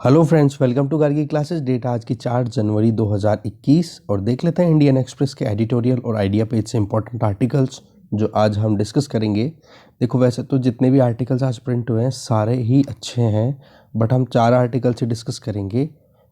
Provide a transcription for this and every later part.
Hello friends, welcome to Gargi classes. Date आज की 4 जनवरी 2021 और देख लेते हैं इंडियन एक्सप्रेस के एडिटोरियल और आइडिया पेज से इंपॉर्टेंट आर्टिकल्स जो आज हम डिस्कस करेंगे। देखो, वैसे तो जितने भी आर्टिकल्स आज प्रिंट हुए हैं सारे ही अच्छे हैं, बट हम 4 आर्टिकल से डिस्कस करेंगे।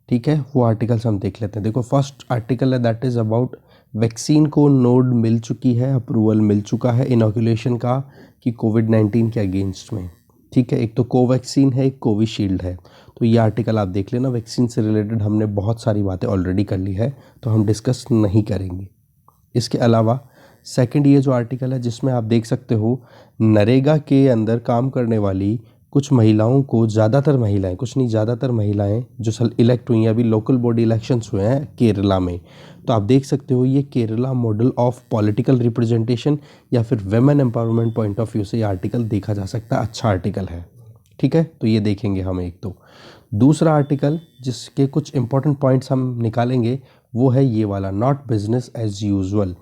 ठीक है, वो आर्टिकल्स हम देख लेते हैं। देखो, फर्स्ट आर्टिकल है दैट इज़ अबाउट वैक्सीन को नोड मिल चुकी है, अप्रूवल मिल चुका है इनोकुलेशन का कि कोविड-19 के अगेंस्ट में। ठीक है, एक तो कोवैक्सीन है, एक कोविशील्ड है। तो ये आर्टिकल आप देख लेना। वैक्सीन से रिलेटेड हमने बहुत सारी बातें ऑलरेडी कर ली है, तो हम डिस्कस नहीं करेंगे। इसके अलावा सेकंड ये जो आर्टिकल है जिसमें आप देख सकते हो नरेगा के अंदर काम करने वाली कुछ महिलाओं को, ज़्यादातर महिलाएं, कुछ नहीं ज़्यादातर महिलाएं जो इलेक्ट हुई हैं, अभी लोकल बॉडी इलेक्शंस हुए हैं केरला में। तो आप देख सकते हो ये Kerala model of political representation या फिर women empowerment point of view से ये आर्टिकल देखा जा सकता है। अच्छा आर्टिकल है। ठीक है, तो ये देखेंगे हम। एक तो दूसरा आर्टिकल जिसके कुछ इंपॉर्टेंट पॉइंट्स हम निकालेंगे वो है ये वाला, नॉट बिजनेस एज यूजुअल।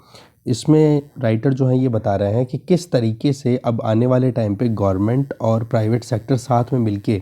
इसमें राइटर जो हैं ये बता रहे हैं कि किस तरीके से अब आने वाले टाइम पे गवर्नमेंट और प्राइवेट सेक्टर साथ में मिलके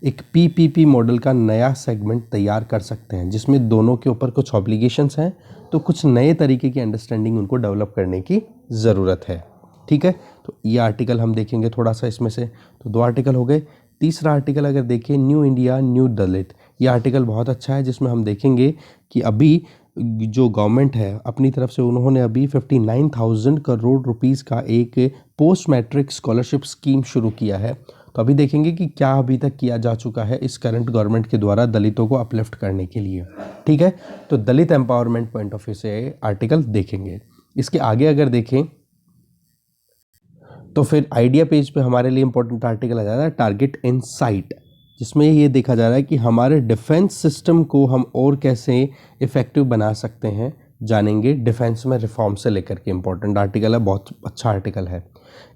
एक पीपीपी मॉडल का नया सेगमेंट तैयार कर सकते हैं, जिसमें दोनों के ऊपर कुछ ऑब्लिगेशंस हैं, तो कुछ नए तरीके की अंडरस्टैंडिंग उनको डेवलप करने की ज़रूरत है। ठीक है, तो ये आर्टिकल हम देखेंगे थोड़ा सा इसमें से। तो 2 आर्टिकल हो गए। तीसरा आर्टिकल अगर देखें, न्यू इंडिया न्यू दलित, ये आर्टिकल बहुत अच्छा है जिसमें हम देखेंगे कि अभी जो गवर्नमेंट है अपनी तरफ से उन्होंने अभी 59,000 करोड़ रुपीस का एक पोस्ट मैट्रिक स्कॉलरशिप स्कीम शुरू किया है। तो अभी देखेंगे कि क्या अभी तक किया जा चुका है इस करंट गवर्नमेंट के द्वारा दलितों को अपलिफ्ट करने के लिए। ठीक है, तो दलित एम्पावरमेंट पॉइंट ऑफ व्यू से आर्टिकल देखेंगे। इसके आगे अगर देखें तो फिर आइडिया पेज पे हमारे लिए इंपॉर्टेंट आर्टिकल आ जा रहा है टारगेट इन साइट, जिसमें ये देखा जा रहा है कि हमारे डिफेंस सिस्टम को हम और कैसे इफ़ेक्टिव बना सकते हैं, जानेंगे। डिफेंस में रिफॉर्म से लेकर के इंपॉर्टेंट आर्टिकल है, बहुत अच्छा आर्टिकल है।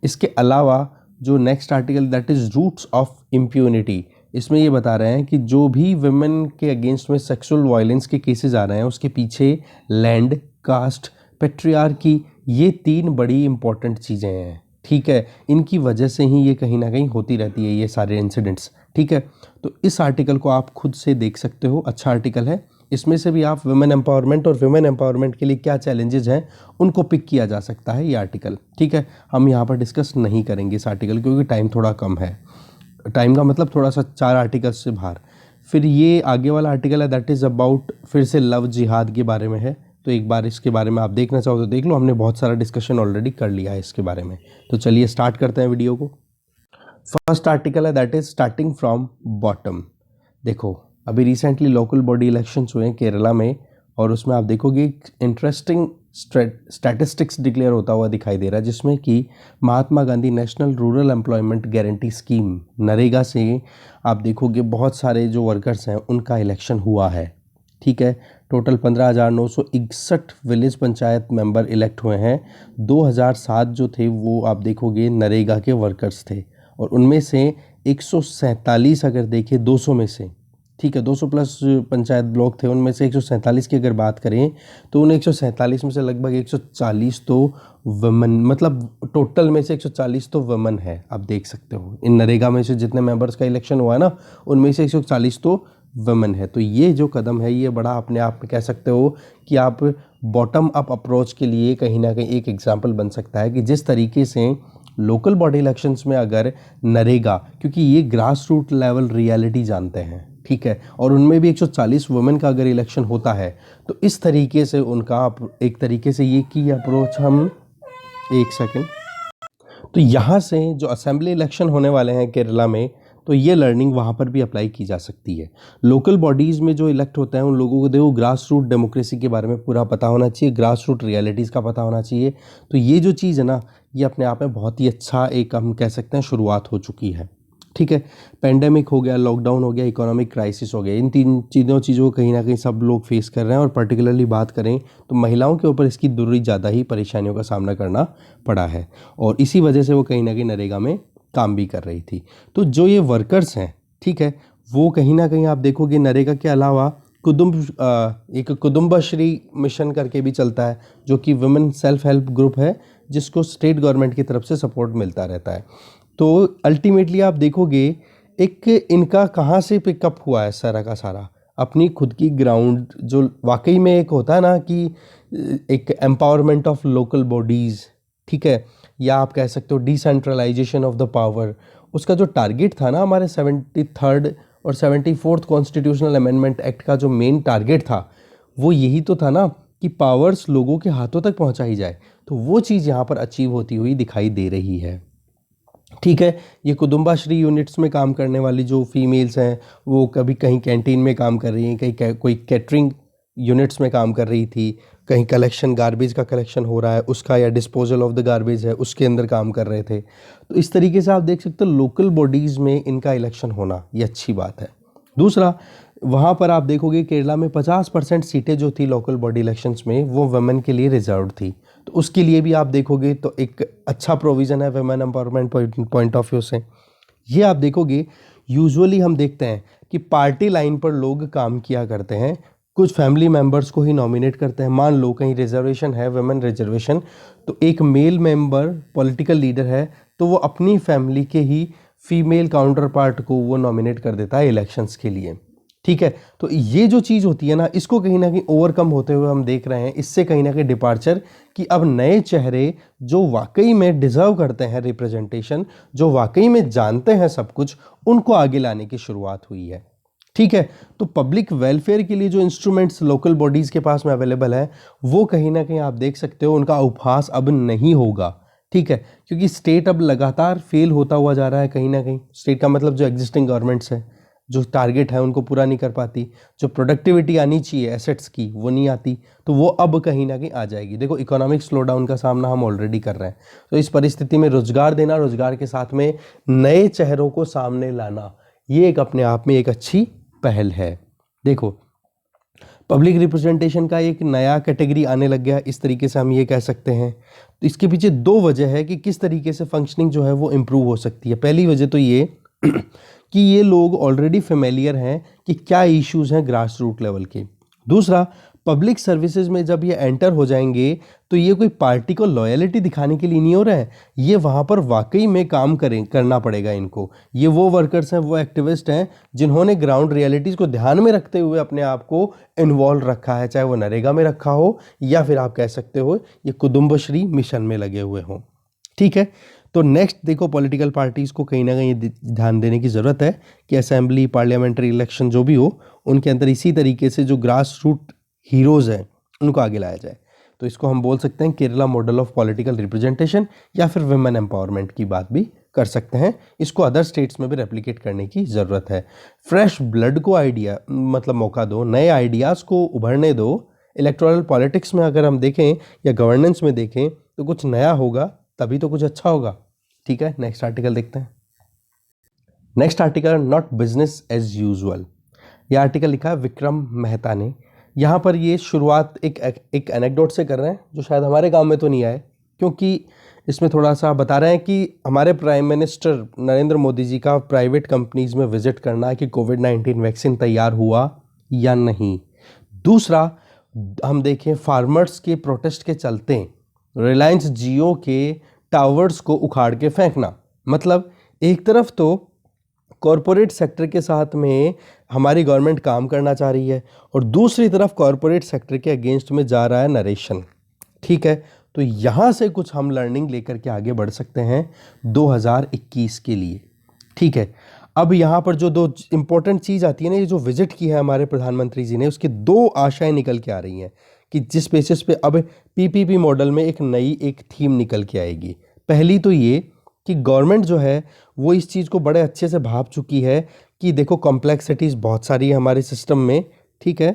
इसके अलावा जो next article that is roots of impunity, इसमें ये बता रहे हैं कि जो भी वुमेन के अगेंस्ट में सेक्सुअल वायलेंस के केसेस आ रहे हैं उसके पीछे लैंड, कास्ट, पेट्रियार्की, ये 3 बड़ी इंपॉर्टेंट चीज़ें हैं। ठीक है, इनकी वजह से ही ये कहीं ना कहीं होती रहती है ये सारे इंसिडेंट्स। ठीक है, तो इस आर्टिकल को आप खुद से देख सकते हो, अच्छा आर्टिकल है। इसमें से भी आप वुमेन एम्पावरमेंट और वुमेन एम्पावरमेंट के लिए क्या चैलेंजेस हैं उनको पिक किया जा सकता है ये आर्टिकल। ठीक है, हम यहाँ पर डिस्कस नहीं करेंगे इस आर्टिकल क्योंकि टाइम थोड़ा कम है। टाइम का मतलब थोड़ा सा 4 आर्टिकल्स से बाहर। फिर ये आगे वाला आर्टिकल है दैट इज़ अबाउट फिर से लव जिहाद के बारे में है। तो एक बार इसके बारे में आप देखना चाहो तो देख लो, हमने बहुत सारा डिस्कशन ऑलरेडी कर लिया है इसके बारे में। तो चलिए स्टार्ट करते हैं वीडियो को। फर्स्ट आर्टिकल है that is starting from bottom. देखो, अभी रिसेंटली लोकल बॉडी इलेक्शंस हुए हैं केरला में और उसमें आप देखोगे इंटरेस्टिंग स्टैटिस्टिक्स डिक्लेयर होता हुआ दिखाई दे रहा है, जिसमें कि Mahatma Gandhi National Rural Employment Guarantee Scheme NREGA से आप देखोगे बहुत सारे जो वर्कर्स हैं उनका इलेक्शन हुआ है। ठीक है, total 15,961 village panchayat member elect हुए हैं। 2007 जो थे वो आप देखोगे नरेगा के वर्कर्स थे और उनमें से 147 अगर देखें 200 में से, ठीक है, 200 प्लस पंचायत ब्लॉक थे, उनमें से 147 की अगर बात करें तो उन 147 में से लगभग 140 तो वुमेन, मतलब टोटल में से 140 तो वुमेन है। आप देख सकते हो इन नरेगा में से जितने मेंबर्स का इलेक्शन हुआ है ना, उनमें से 140 तो वुमेन है। तो ये जो कदम है ये बड़ा अपने आप में कह सकते हो कि आप बॉटम अप अप्रोच के लिए कहीं ना कहीं एक एग्जाम्पल बन सकता है कि जिस तरीके से लोकल बॉडी इलेक्शंस में अगर नरेगा, क्योंकि ये ग्रास रूट लेवल रियलिटी जानते हैं, ठीक है, और उनमें भी 140 वुमेन का अगर इलेक्शन होता है तो इस तरीके से उनका एक तरीके से ये की अप्रोच हम एक सेकेंड, तो यहाँ से जो असेंबली इलेक्शन होने वाले हैं केरला में, तो ये लर्निंग वहाँ पर भी अप्लाई की जा सकती है। लोकल बॉडीज़ में जो इलेक्ट होता है उन लोगों को देखो ग्रास रूट डेमोक्रेसी के बारे में पूरा पता होना चाहिए, ग्रास रूट रियलिटीज़ का पता होना चाहिए। तो ये जो चीज़ है ना, ये अपने आप में बहुत ही अच्छा एक हम कह सकते हैं शुरुआत हो चुकी है। ठीक है, पेंडेमिक हो गया, लॉकडाउन हो गया, इकोनॉमिक क्राइसिस हो गया, इन 3 चीज़ों को कहीं ना कहीं सब लोग फेस कर रहे हैं और पर्टिकुलरली बात करें तो महिलाओं के ऊपर इसकी दूरी ज़्यादा ही परेशानियों का सामना करना पड़ा है और इसी वजह से वो कहीं ना कहीं नरेगा में काम भी कर रही थी। तो जो ये वर्कर्स हैं, ठीक है, वो कहीं ना कहीं आप देखोगे नरेगा के अलावा एक कुदुम्बश्री मिशन करके भी चलता है, जो कि वुमेन सेल्फ हेल्प ग्रुप है जिसको स्टेट गवर्नमेंट की तरफ से सपोर्ट मिलता रहता है। तो अल्टीमेटली आप देखोगे एक इनका कहाँ से पिकअप हुआ है सारा का सारा, अपनी खुद की ग्राउंड जो वाकई में एक होता है ना कि एक एम्पावरमेंट ऑफ लोकल बॉडीज़, ठीक है, या आप कह सकते हो डिसेंट्रलाइजेशन ऑफ द पावर। उसका जो टारगेट था ना हमारे 73rd और 74th कॉन्स्टिट्यूशनल अमेंडमेंट एक्ट का जो मेन टारगेट था, वो यही तो था ना कि पावर्स लोगों के हाथों तक पहुंचाई जाए। तो वो चीज़ यहाँ पर अचीव होती हुई दिखाई दे रही है, ठीक है। ये कुदुम्बाश्री यूनिट्स में काम करने वाली जो फीमेल्स हैं, वो कभी कहीं कैंटीन में काम कर रही हैं, कहीं कोई कैटरिंग यूनिट्स में काम कर रही थी, कहीं कलेक्शन गार्बेज का कलेक्शन हो रहा है उसका, या डिस्पोजल ऑफ द गार्बेज है उसके अंदर काम कर रहे थे। तो इस तरीके से आप देख सकते हो लोकल बॉडीज़ में इनका इलेक्शन होना ये अच्छी बात है। दूसरा, वहाँ पर आप देखोगे केरला में 50% सीटें जो थी लोकल बॉडी इलेक्शंस में वो वुमेन के लिए रिजर्व थी। तो उसके लिए भी आप देखोगे तो एक अच्छा प्रोविज़न है women empowerment point of view से। ये आप देखोगे यूजुअली हम देखते हैं कि पार्टी लाइन पर लोग काम किया करते हैं, कुछ फैमिली मेंबर्स को ही नॉमिनेट करते हैं। मान लो कहीं रिजर्वेशन है, वुमेन रिजर्वेशन, तो एक मेल मेंबर पॉलिटिकल लीडर है तो वो अपनी फैमिली के ही फीमेल काउंटर पार्ट को वो नॉमिनेट कर देता है इलेक्शंस के लिए, ठीक है। तो ये जो चीज़ होती है ना, इसको कहीं ना कहीं ओवरकम होते हुए हम देख रहे हैं। इससे कहीं ना कहीं डिपार्चर कि अब नए चेहरे जो वाकई में डिजर्व करते हैं रिप्रेजेंटेशन, जो वाकई में जानते हैं सब कुछ, उनको आगे लाने की शुरुआत हुई है, ठीक है। तो पब्लिक वेलफेयर के लिए जो इंस्ट्रूमेंट्स लोकल बॉडीज़ के पास में अवेलेबल है, वो कहीं ना कहीं आप देख सकते हो उनका उपहास अब नहीं होगा, ठीक है। क्योंकि स्टेट अब लगातार फेल होता हुआ जा रहा है कहीं ना कहीं। स्टेट का मतलब जो एग्जिस्टिंग गवर्नमेंट्स है, जो टारगेट है उनको पूरा नहीं कर पाती, जो प्रोडक्टिविटी आनी चाहिए एसेट्स की वो नहीं आती, तो वो अब कहीं ना कहीं आ जाएगी। देखो इकोनॉमिक स्लो डाउन का सामना हम ऑलरेडी कर रहे हैं, तो इस परिस्थिति में रोजगार देना, रोजगार के साथ में नए चेहरों को सामने लाना, ये एक अपने आप में एक अच्छी पहल है। देखो पब्लिक रिप्रेजेंटेशन का एक नया कैटेगरी आने लग गया, इस तरीके से हम ये कह सकते हैं। तो इसके पीछे दो वजह है कि किस तरीके से फंक्शनिंग जो है वो इम्प्रूव हो सकती है। पहली वजह तो ये कि ये लोग ऑलरेडी फेमिलियर हैं कि क्या इश्यूज हैं ग्रास रूट लेवल के। दूसरा, पब्लिक सर्विसेज में जब ये एंटर हो जाएंगे तो ये कोई पार्टी को लॉयलिटी दिखाने के लिए नहीं हो रहा है, ये वहाँ पर वाकई में काम करना पड़ेगा इनको। ये वो वर्कर्स हैं, वो एक्टिविस्ट हैं जिन्होंने ग्राउंड रियलिटीज़ को ध्यान में रखते हुए अपने आप को इन्वॉल्व रखा है, चाहे वो नरेगा में रखा हो या फिर आप कह सकते हो ये कुदुम्बश्री मिशन में लगे हुए हों, ठीक है। तो नेक्स्ट देखो, पॉलिटिकल पार्टीज़ को कहीं ना कहीं ध्यान देने की ज़रूरत है कि असेंबली, पार्लियामेंट्री इलेक्शन जो भी हो, उनके अंदर इसी तरीके से जो ग्रास रूट हीरोज़ हैं उनको आगे लाया जाए। तो इसको हम बोल सकते हैं Kerala model of political representation, या फिर वुमेन एम्पावरमेंट की बात भी कर सकते हैं। इसको अदर स्टेट्स में भी रेप्लिकेट करने की ज़रूरत है। फ्रेश ब्लड को आइडिया मतलब मौका दो, नए आइडियाज़ को उभरने दो। इलेक्टोरल पॉलिटिक्स में अगर हम देखें या गवर्नेंस में देखें तो कुछ नया होगा तभी तो कुछ अच्छा होगा, ठीक है। नेक्स्ट आर्टिकल देखते हैं। Next article, not business as usual. ये आर्टिकल लिखा है विक्रम मेहता ने। यहाँ पर ये शुरुआत एक एनेक्डोट से कर रहे हैं जो शायद हमारे गांव में तो नहीं आए, क्योंकि इसमें थोड़ा सा बता रहे हैं कि हमारे प्राइम मिनिस्टर नरेंद्र मोदी जी का प्राइवेट कंपनीज में विजिट करना कि कोविड-19 वैक्सीन तैयार हुआ या नहीं। दूसरा, हम देखें फार्मर्स के प्रोटेस्ट के चलते रिलायंस जियो के टावर्स को उखाड़ के फेंकना। मतलब एक तरफ तो कॉरपोरेट सेक्टर के साथ में हमारी गवर्नमेंट काम करना चाह रही है और दूसरी तरफ कॉरपोरेट सेक्टर के अगेंस्ट में जा रहा है नरेशन, ठीक है। तो यहाँ से कुछ हम लर्निंग लेकर के आगे बढ़ सकते हैं 2021 के लिए, ठीक है। अब यहाँ पर जो दो इम्पोर्टेंट चीज़ आती है ना, ये जो विजिट की है हमारे प्रधानमंत्री जी ने, उसकी दो आशाएं निकल के आ रही हैं कि जिस बेसिस पे अब पीपीपी मॉडल में एक नई एक थीम निकल के आएगी। पहली तो ये कि गवर्नमेंट जो है वो इस चीज़ को बड़े अच्छे से भाप चुकी है कि देखो कॉम्प्लेक्सिटीज़ बहुत सारी है हमारे सिस्टम में, ठीक है।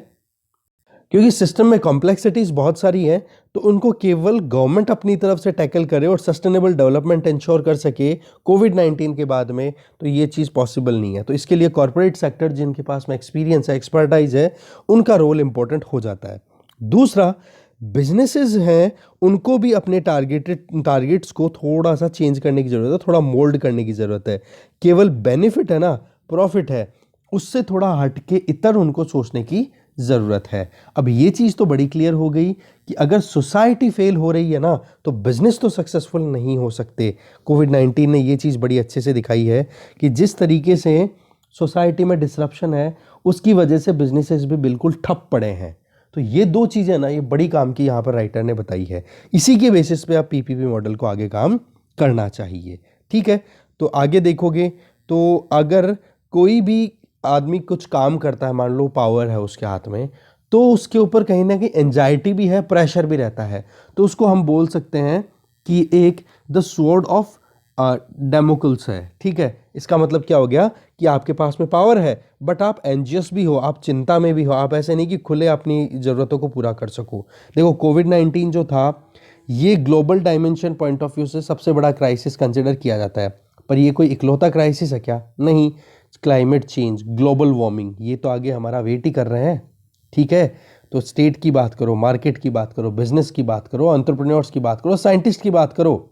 क्योंकि सिस्टम में कॉम्प्लेक्सिटीज़ बहुत सारी है तो उनको केवल गवर्नमेंट अपनी तरफ से टैकल करे और सस्टेनेबल डेवलपमेंट इंश्योर कर सके कोविड-19 के बाद में, तो ये चीज़ पॉसिबल नहीं है। तो इसके लिए कॉर्पोरेट सेक्टर जिनके पास में एक्सपीरियंस है, एक्सपर्टाइज है, उनका रोल इंपॉर्टेंट हो जाता है। दूसरा, बिजनेसेस हैं उनको भी अपने टारगेट्स को थोड़ा सा चेंज करने की ज़रूरत है, थोड़ा मोल्ड करने की ज़रूरत है। केवल बेनिफिट है ना, प्रॉफिट है, उससे थोड़ा हट के इतर उनको सोचने की ज़रूरत है। अब ये चीज़ तो बड़ी क्लियर हो गई कि अगर सोसाइटी फेल हो रही है ना तो बिजनेस तो सक्सेसफुल नहीं हो सकते। कोविड-19 ने ये चीज़ बड़ी अच्छे से दिखाई है कि जिस तरीके से सोसाइटी में डिसरप्शन है उसकी वजह से बिजनेसेस भी बिल्कुल ठप पड़े हैं। तो ये दो चीज़ें ना, ये बड़ी काम की यहाँ पर राइटर ने बताई है। इसी के बेसिस पे आप पीपीपी मॉडल को आगे काम करना चाहिए। ठीक है, तो आगे देखोगे तो अगर कोई भी आदमी कुछ काम करता है, मान लो पावर है उसके हाथ में, तो उसके ऊपर कहीं ना कहीं एंजाइटी भी है, प्रेशर भी रहता है। तो उसको हम बोल सकते हैं कि एक द स्वॉर्ड ऑफ डेमोक्ल्स है। ठीक है, इसका मतलब क्या हो गया कि आपके पास में पावर है बट आप एंजियस भी हो, आप चिंता में भी हो, आप ऐसे नहीं कि खुले अपनी ज़रूरतों को पूरा कर सको। देखो कोविड-19 जो था ये global dimension point of view से सबसे बड़ा क्राइसिस कंसिडर किया जाता है, पर ये कोई इकलौता क्राइसिस है क्या? नहीं। क्लाइमेट चेंज, ग्लोबल वार्मिंग, ये तो आगे हमारा वेट ही कर रहे हैं। ठीक है, तो स्टेट की बात करो, मार्केट की बात करो, बिजनेस की बात करो, एंटरप्रेन्योर्स की बात करो, साइंटिस्ट की बात करो,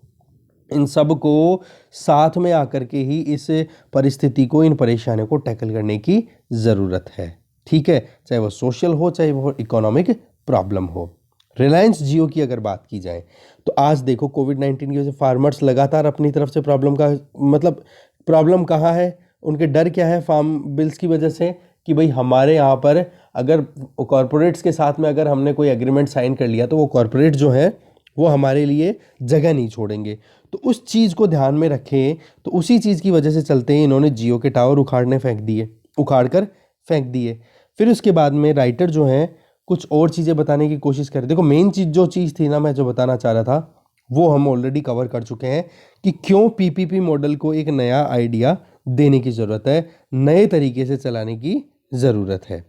इन सब को साथ में आकर के ही इस परिस्थिति को, इन परेशानियों को टैकल करने की ज़रूरत है। ठीक है, चाहे वो सोशल हो, चाहे वो इकोनॉमिक प्रॉब्लम हो। रिलायंस जियो की अगर बात की जाए तो आज देखो कोविड-19 की वजह से फार्मर्स लगातार अपनी तरफ से प्रॉब्लम का, मतलब प्रॉब्लम कहाँ है, उनके डर क्या है फार्म बिल्स की वजह से कि भाई हमारे यहाँ पर अगर कॉरपोरेट्स के साथ में अगर हमने कोई एग्रीमेंट साइन कर लिया तो वो कॉरपोरेट जो है वो हमारे लिए जगह नहीं छोड़ेंगे। तो उस चीज़ को ध्यान में रखें, तो उसी चीज़ की वजह से चलते ही इन्होंने जियो के टावर उखाड़ कर फेंक दिए। फिर उसके बाद में राइटर जो हैं कुछ और चीज़ें बताने की कोशिश कर रहे। देखो मेन चीज़ थी ना, मैं जो बताना चाह रहा था वो हम ऑलरेडी कवर कर चुके हैं कि क्यों पीपीपी मॉडल को एक नया आइडिया देने की ज़रूरत है, नए तरीके से चलाने की ज़रूरत है।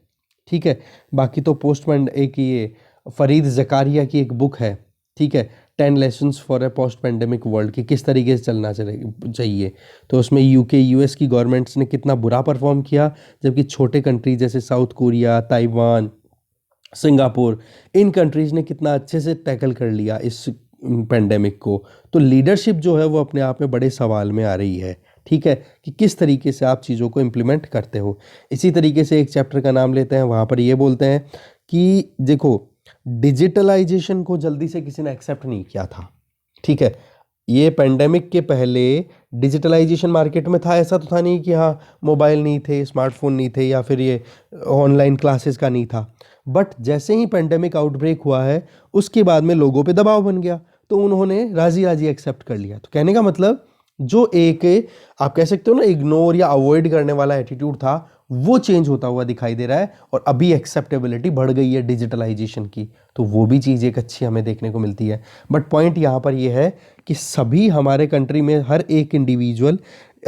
ठीक है, बाकी तो पोस्टमैन एक ये फरीद ज़कारिया की एक बुक है। ठीक है, 10 lessons for a post pandemic world, की किस तरीके से चलना चाहिए। तो उसमें यूके यूएस की गवर्नमेंट्स ने कितना बुरा परफॉर्म किया, जबकि छोटे कंट्रीज जैसे साउथ कोरिया, ताइवान, सिंगापुर, इन कंट्रीज़ ने कितना अच्छे से टैकल कर लिया इस पेंडेमिक को। तो लीडरशिप जो है वो अपने आप में बड़े सवाल में आ रही है। ठीक है, कि किस तरीके से आप चीज़ों को इम्प्लीमेंट करते हो। इसी तरीके से एक चैप्टर का नाम लेते हैं, वहाँ पर ये बोलते हैं कि देखो डिजिटलाइजेशन को जल्दी से किसी ने एक्सेप्ट नहीं किया था। ठीक है, ये पेंडेमिक के पहले डिजिटलाइजेशन मार्केट में था, ऐसा तो था नहीं कि हाँ मोबाइल नहीं थे, स्मार्टफोन नहीं थे, या फिर ये ऑनलाइन क्लासेस का नहीं था। बट जैसे ही पेंडेमिक आउटब्रेक हुआ है उसके बाद में लोगों पे दबाव बन गया, तो उन्होंने राजी राजी एक्सेप्ट कर लिया। तो कहने का मतलब जो एक आप कह सकते हो ना इग्नोर या अवॉइड करने वाला एटीट्यूड था वो चेंज होता हुआ दिखाई दे रहा है, और अभी एक्सेप्टेबिलिटी बढ़ गई है डिजिटलाइजेशन की। तो वो भी चीज़ एक अच्छी हमें देखने को मिलती है। बट पॉइंट यहाँ पर ये है कि सभी हमारे कंट्री में हर एक इंडिविजुअल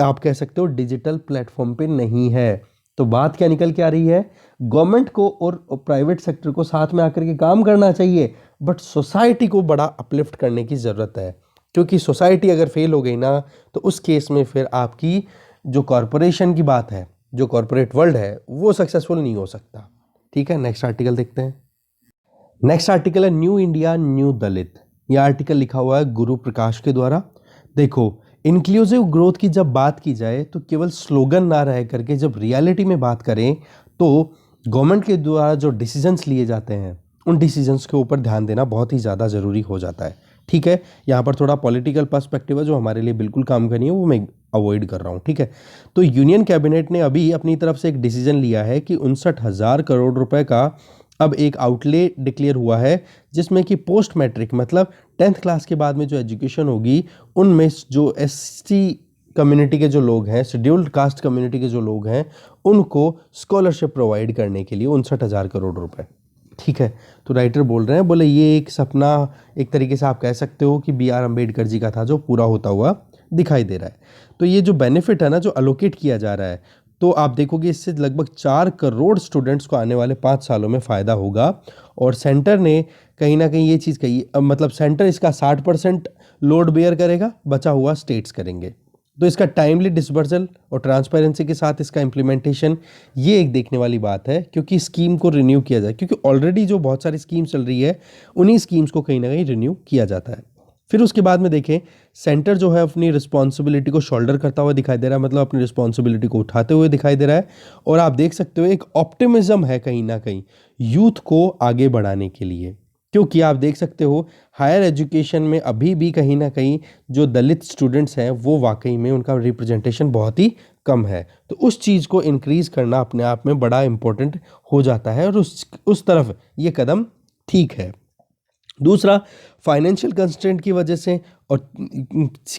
आप कह सकते हो डिजिटल प्लेटफॉर्म पे नहीं है। तो बात क्या निकल के आ रही है, गवर्नमेंट को और प्राइवेट सेक्टर को साथ में आकर के काम करना चाहिए, बट सोसाइटी को बड़ा अपलिफ्ट करने की ज़रूरत है। क्योंकि सोसाइटी अगर फेल हो गई ना तो उस केस में फिर आपकी जो कॉरपोरेशन की बात है, जो कॉरपोरेट वर्ल्ड है, वो सक्सेसफुल नहीं हो सकता। ठीक है, नेक्स्ट आर्टिकल देखते हैं। नेक्स्ट आर्टिकल है न्यू इंडिया न्यू दलित। यह आर्टिकल लिखा हुआ है गुरु प्रकाश के द्वारा। देखो इंक्लूसिव ग्रोथ की जब बात की जाए तो केवल स्लोगन ना रह करके जब रियलिटी में बात करें तो गवर्नमेंट के द्वारा जो डिसीजंस लिए जाते हैं उन डिसीजंस के ऊपर ध्यान देना बहुत ही ज़्यादा ज़रूरी हो जाता है। ठीक है, यहाँ पर थोड़ा पॉलिटिकल पर्सपेक्टिव है जो हमारे लिए बिल्कुल काम करनी है, वो मैं अवॉइड कर रहा हूँ। ठीक है, तो यूनियन कैबिनेट ने अभी अपनी तरफ से एक डिसीजन लिया है कि 59,000 करोड़ रुपए का अब एक आउटले डिक्लेयर हुआ है, जिसमें कि पोस्ट मैट्रिक मतलब 10th क्लास के बाद में जो एजुकेशन होगी उनमें जो SC कम्युनिटी के जो लोग हैं, शेड्यूल्ड कास्ट कम्युनिटी के जो लोग हैं, उनको स्कॉलरशिप प्रोवाइड करने के लिए 59,000 करोड़ रुपए। ठीक है, तो राइटर बोल रहे हैं, बोले ये एक सपना एक तरीके से आप कह सकते हो कि BR अम्बेडकर जी का था जो पूरा होता हुआ दिखाई दे रहा है। तो ये जो बेनिफिट है ना जो अलोकेट किया जा रहा है, तो आप देखोगे इससे लगभग 4 करोड़ स्टूडेंट्स को आने वाले 5 सालों में फ़ायदा होगा। और सेंटर ने कहीं ना कहीं ये चीज़ कही, मतलब सेंटर इसका 60% लोड बेयर करेगा, बचा हुआ स्टेट्स करेंगे। तो इसका टाइमली डिसबर्सल और ट्रांसपेरेंसी के साथ इसका इम्प्लीमेंटेशन, ये एक देखने वाली बात है, क्योंकि स्कीम को रिन्यू किया जाए, क्योंकि ऑलरेडी जो बहुत सारी स्कीम्स चल रही है उन्हीं स्कीम्स को कहीं ना कहीं रिन्यू किया जाता है। फिर उसके बाद में देखें, सेंटर जो है अपनी रिस्पॉन्सिबिलिटी को शोल्डर करता हुआ दिखाई दे रहा है, मतलब अपनी रिस्पॉन्सिबिलिटी को उठाते हुए दिखाई दे रहा है। और आप देख सकते हो एक ऑप्टिमिज्म है कहीं ना कहीं यूथ को आगे बढ़ाने के लिए, क्योंकि आप देख सकते हो हायर एजुकेशन में अभी भी कहीं ना कहीं जो दलित स्टूडेंट्स हैं वो वाकई में उनका रिप्रेजेंटेशन बहुत ही कम है। तो उस चीज़ को इंक्रीज़ करना अपने आप में बड़ा इम्पोर्टेंट हो जाता है, और उस तरफ ये कदम ठीक है। दूसरा, फाइनेंशियल कंस्ट्रेंट की वजह से और